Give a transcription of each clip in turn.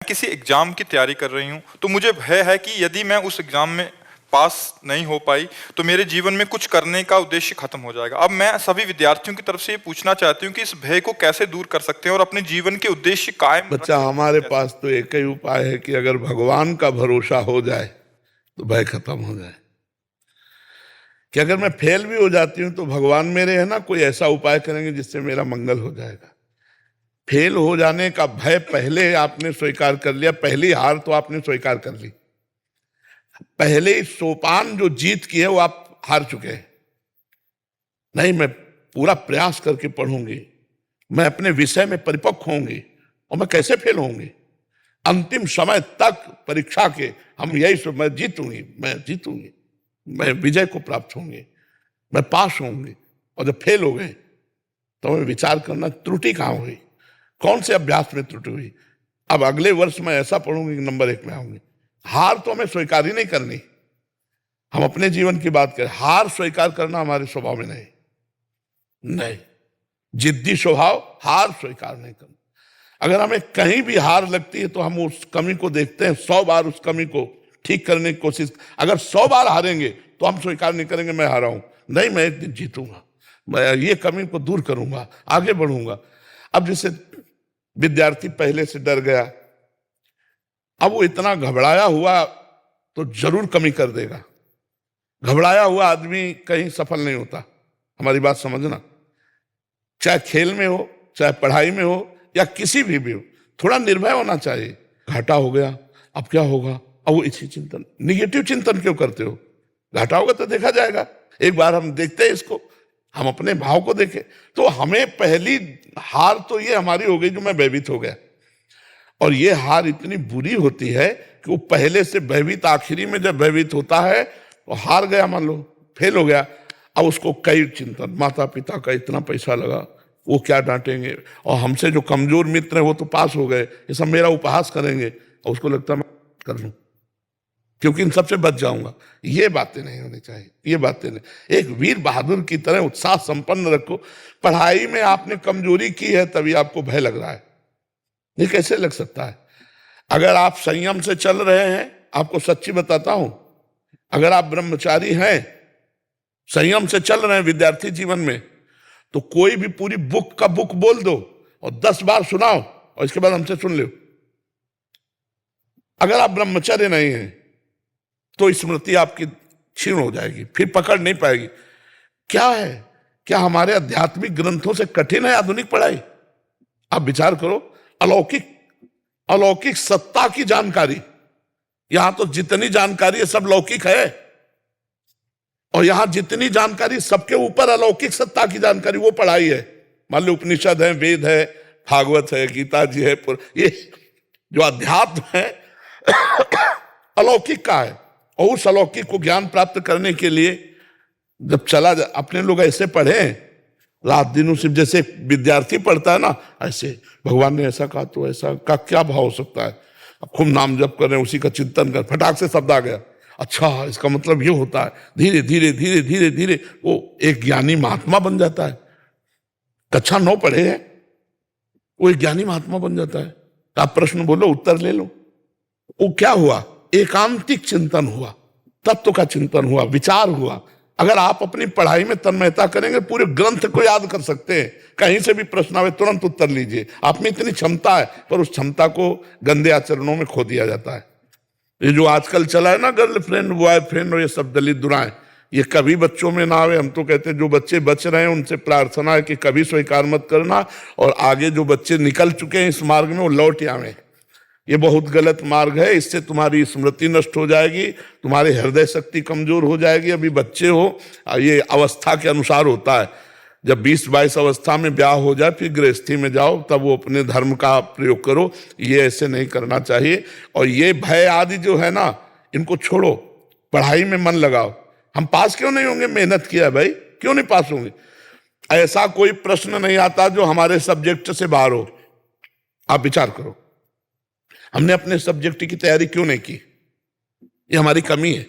किसी एग्जाम की तैयारी कर रही हूँ तो मुझे भय है कि यदि मैं उस एग्जाम में पास नहीं हो पाई तो मेरे जीवन में कुछ करने का उद्देश्य खत्म हो जाएगा। अब मैं सभी विद्यार्थियों की तरफ से ये पूछना चाहती हूँ कि इस भय को कैसे दूर कर सकते हैं और अपने जीवन के उद्देश्य कायम रख बच्चा, सकते हैं हमारे कैसे? पास तो एक ही उपाय है कि अगर भगवान का भरोसा हो जाए तो भय खत्म हो जाए। कि अगर मैं फेल भी हो जाती हूँ तो भगवान मेरे है ना, कोई ऐसा उपाय करेंगे जिससे मेरा मंगल हो जाएगा। फेल हो जाने का भय पहले आपने स्वीकार कर लिया, पहली हार तो आपने स्वीकार कर ली। पहले सोपान जो जीत की है वो आप हार चुके हैं। नहीं, मैं पूरा प्रयास करके पढ़ूंगी, मैं अपने विषय में परिपक्व होंगी और मैं कैसे फेल होंगी। अंतिम समय तक परीक्षा के हम यही मैं जीतूंगी, मैं विजय को प्राप्त होंगे, मैं पास होंगे। और जब फेल हो गए तो हमें विचार करना त्रुटि कहाँ हुई, कौन से अभ्यास में त्रुटि हुई। अब अगले वर्ष मैं ऐसा पढ़ूंगी कि नंबर 1 में आऊंगी। हार तो हमें स्वीकार ही नहीं करनी। हम अपने जीवन की बात करें, हार स्वीकार करना हमारे स्वभाव में नहीं। जिद्दी स्वभाव, हार स्वीकार नहीं करना। अगर हमें कहीं भी हार लगती है तो हम उस कमी को देखते हैं, 100 बार उस कमी को ठीक करने की कोशिश। अगर 100 बार हारेंगे तो हम स्वीकार नहीं करेंगे मैं हारा हूं। नहीं, मैं एक दिन जीतूंगा, मैं ये कमी को दूर करूंगा, आगे बढ़ूंगा। अब जैसे विद्यार्थी पहले से डर गया, अब वो इतना घबराया हुआ तो जरूर कमी कर देगा। घबराया हुआ आदमी कहीं सफल नहीं होता। हमारी बात समझना, चाहे खेल में हो, चाहे पढ़ाई में हो, या किसी भी हो, थोड़ा निर्भय होना चाहिए। घाटा हो गया, अब क्या होगा। अब वो इसी चिंतन, निगेटिव चिंतन क्यों करते हो। घाटा होगा तो देखा जाएगा। एक बार हम देखते हैं इसको, हम अपने भाव को देखें। तो हमें पहली हार तो ये हमारी हो गई जो मैं भयभीत हो गया। और ये हार इतनी बुरी होती है कि वो पहले से भयभीत, आखिरी में जब भयभीत होता है तो हार गया, मान लो फेल हो गया। अब उसको कई चिंतन, माता पिता का इतना पैसा लगा, वो क्या डांटेंगे, और हमसे जो कमजोर मित्र है वो तो पास हो गए, ये सब मेरा उपहास करेंगे, और उसको लगता मैं कर लूं क्योंकि इन सबसे बच जाऊंगा। ये बातें नहीं होनी चाहिए, ये बातें नहीं। एक वीर बहादुर की तरह उत्साह संपन्न रखो। पढ़ाई में आपने कमजोरी की है तभी आपको भय लग रहा है, ये कैसे लग सकता है। अगर आप संयम से चल रहे हैं, आपको सच्ची बताता हूं, अगर आप ब्रह्मचारी हैं, संयम से चल रहे हैं विद्यार्थी जीवन में, तो कोई भी पूरी बुक का बुक बोल दो और 10 बार सुनाओ और इसके बाद हमसे सुन लो। अगर आप ब्रह्मचर्य नहीं हैं तो स्मृति आपकी क्षीण हो जाएगी, फिर पकड़ नहीं पाएगी। क्या है, क्या हमारे आध्यात्मिक ग्रंथों से कठिन है आधुनिक पढ़ाई। आप विचार करो, अलौकिक सत्ता की जानकारी, यहां तो जितनी जानकारी है सब लौकिक है, और यहां जितनी जानकारी सबके ऊपर अलौकिक सत्ता की जानकारी, वो पढ़ाई है। मान लो उपनिषद है, वेद है, भागवत है, गीता जी है, ये जो अध्यात्म है अलौकिक का है। और उस अलौकिक को ज्ञान प्राप्त करने के लिए जब चला अपने लोग ऐसे पढ़े रात दिन, सिर्फ जैसे विद्यार्थी पढ़ता है ना, ऐसे भगवान ने ऐसा कहा तो ऐसा का क्या भाव हो सकता है। अब खूब नाम जप कर रहे हैं, उसी का चिंतन कर, फटाक से शब्द आ गया, अच्छा इसका मतलब ये होता है। धीरे धीरे धीरे धीरे धीरे वो एक ज्ञानी महात्मा बन जाता है। कक्षा 9 पढ़े हैं, वो एक ज्ञानी महात्मा बन जाता है। तो आप प्रश्न बोलो, उत्तर ले लो। वो क्या हुआ, एकांतिक चिंतन हुआ, तत्व का चिंतन हुआ, विचार हुआ। अगर आप अपनी पढ़ाई में तन्मयता करेंगे, पूरे ग्रंथ को याद कर सकते हैं। कहीं से भी प्रश्न आवे तुरंत उत्तर लीजिए। आप में इतनी क्षमता है, पर उस क्षमता को गंदे आचरणों में खो दिया जाता है। ये जो आजकल चला है ना, गर्लफ्रेंड बॉयफ्रेंड और ये सब दलित दुराएं, ये कभी बच्चों में ना आवे। हम तो कहते हैं जो बच्चे बच रहे हैं उनसे प्रार्थना है कि कभी स्वीकार मत करना, और आगे जो बच्चे निकल चुके हैं इस मार्ग में वो लौट आवे। ये बहुत गलत मार्ग है, इससे तुम्हारी स्मृति नष्ट हो जाएगी, तुम्हारी हृदय शक्ति कमजोर हो जाएगी। अभी बच्चे हो, ये अवस्था के अनुसार होता है। जब 20-22 अवस्था में ब्याह हो जाए फिर गृहस्थी में जाओ, तब वो अपने धर्म का प्रयोग करो। ये ऐसे नहीं करना चाहिए। और ये भय आदि जो है ना, इनको छोड़ो, पढ़ाई में मन लगाओ। हम पास क्यों नहीं होंगे, मेहनत किया भाई, क्यों नहीं पास होंगे। ऐसा कोई प्रश्न नहीं आता जो हमारे सब्जेक्ट से बाहर हो। आप विचार करो, हमने अपने सब्जेक्ट की तैयारी क्यों नहीं की, ये हमारी कमी है।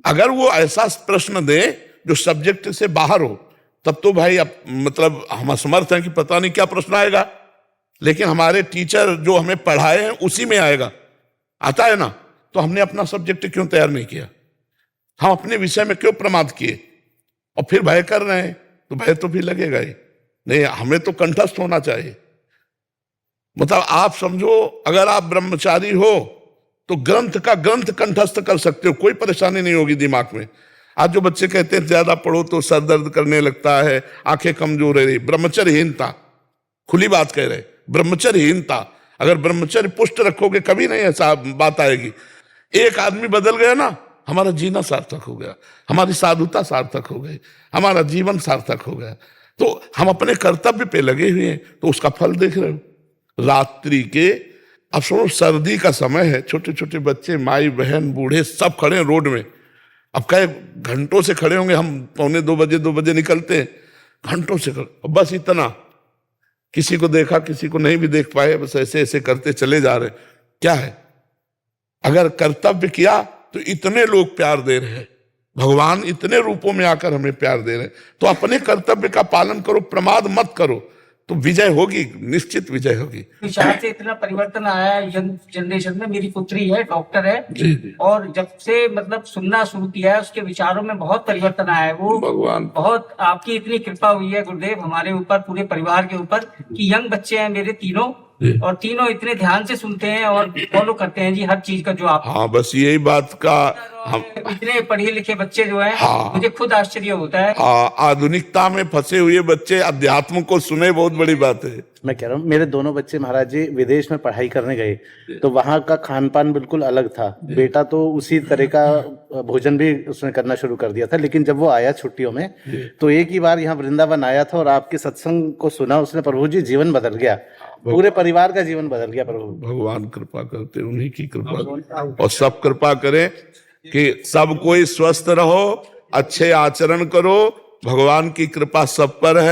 अगर वो ऐसा प्रश्न दे जो सब्जेक्ट से बाहर हो, तब तो भाई अब मतलब हम असमर्थ हैं कि पता नहीं क्या प्रश्न आएगा। लेकिन हमारे टीचर जो हमें पढ़ाए हैं उसी में आएगा, आता है ना, तो हमने अपना सब्जेक्ट क्यों तैयार नहीं किया? हम अपने विषय में क्यों प्रमाद किए? और फिर भय कर रहे हैं, तो भय तो फिर लगेगा ही नहीं। हमें तो कंठस्थ होना चाहिए। मतलब आप समझो, अगर आप ब्रह्मचारी हो तो ग्रंथ का ग्रंथ कंठस्थ कर सकते हो, कोई परेशानी नहीं होगी दिमाग में। आज जो बच्चे कहते हैं ज्यादा पढ़ो तो सर दर्द करने लगता है, आंखें कमजोर है रही, ब्रह्मचर्यहीनता, खुली बात कह रहे, ब्रह्मचर्यहीनता। अगर ब्रह्मचर्य पुष्ट रखोगे कभी नहीं ऐसा बात आएगी। एक आदमी बदल गया ना, हमारा जीना सार्थक हो गया, हमारी साधुता सार्थक हो गई, हमारा जीवन सार्थक हो गया। तो हम अपने कर्तव्य पे लगे हुए हैं, तो उसका फल देख रहे हो। रात्रि के, अब सुनो, सर्दी का समय है, छोटे छोटे बच्चे, माई बहन, बूढ़े सब खड़े हैं रोड में। अब कई घंटों से खड़े होंगे, हम 2:45 निकलते हैं, घंटों से खड़े, बस इतना, किसी को देखा किसी को नहीं भी देख पाए, बस ऐसे ऐसे करते चले जा रहे। क्या है? अगर कर्तव्य किया तो इतने लोग प्यार दे रहे हैं, भगवान इतने रूपों में आकर हमें प्यार दे रहे हैं, तो अपने कर्तव्य का पालन करो, प्रमाद मत करो, तो विजय होगी, निश्चित विजय होगी। विचार से इतना परिवर्तन आया है यंग जनरेशन में। मेरी पुत्री है, डॉक्टर है, जी जी, और जब से मतलब सुनना शुरू किया है, उसके विचारों में बहुत परिवर्तन आया है। वो भगवान, बहुत आपकी इतनी कृपा हुई है गुरुदेव हमारे ऊपर, पूरे परिवार के ऊपर, कि यंग बच्चे हैं मेरे तीनों, और तीनों इतने ध्यान से सुनते हैं और फॉलो करते हैं जी हर चीज का जो आप। हाँ, बस यही बात का हम, इतने पढ़े लिखे बच्चे जो हैं, हाँ, मुझे खुद आश्चर्य होता है। आधुनिकता में फंसे हुए बच्चे अध्यात्म को सुने, बहुत बड़ी बात है। मैं कह रहा हूँ, मेरे दोनों बच्चे महाराज जी विदेश में पढ़ाई करने गए, तो वहाँ का खान पान बिल्कुल अलग था। बेटा तो उसी तरह का भोजन भी उसने करना शुरू कर दिया था, लेकिन जब वो आया छुट्टियों में, तो एक ही बार यहाँ वृंदावन आया था और आपके सत्संग को सुना उसने, प्रभु जी जीवन बदल गया, पूरे परिवार का जीवन बदल गया। प्रभु भगवान कृपा करते, उन्हीं की कृपा, और सब कृपा करें कि सब कोई स्वस्थ रहो, अच्छे आचरण करो, भगवान की कृपा सब पर है।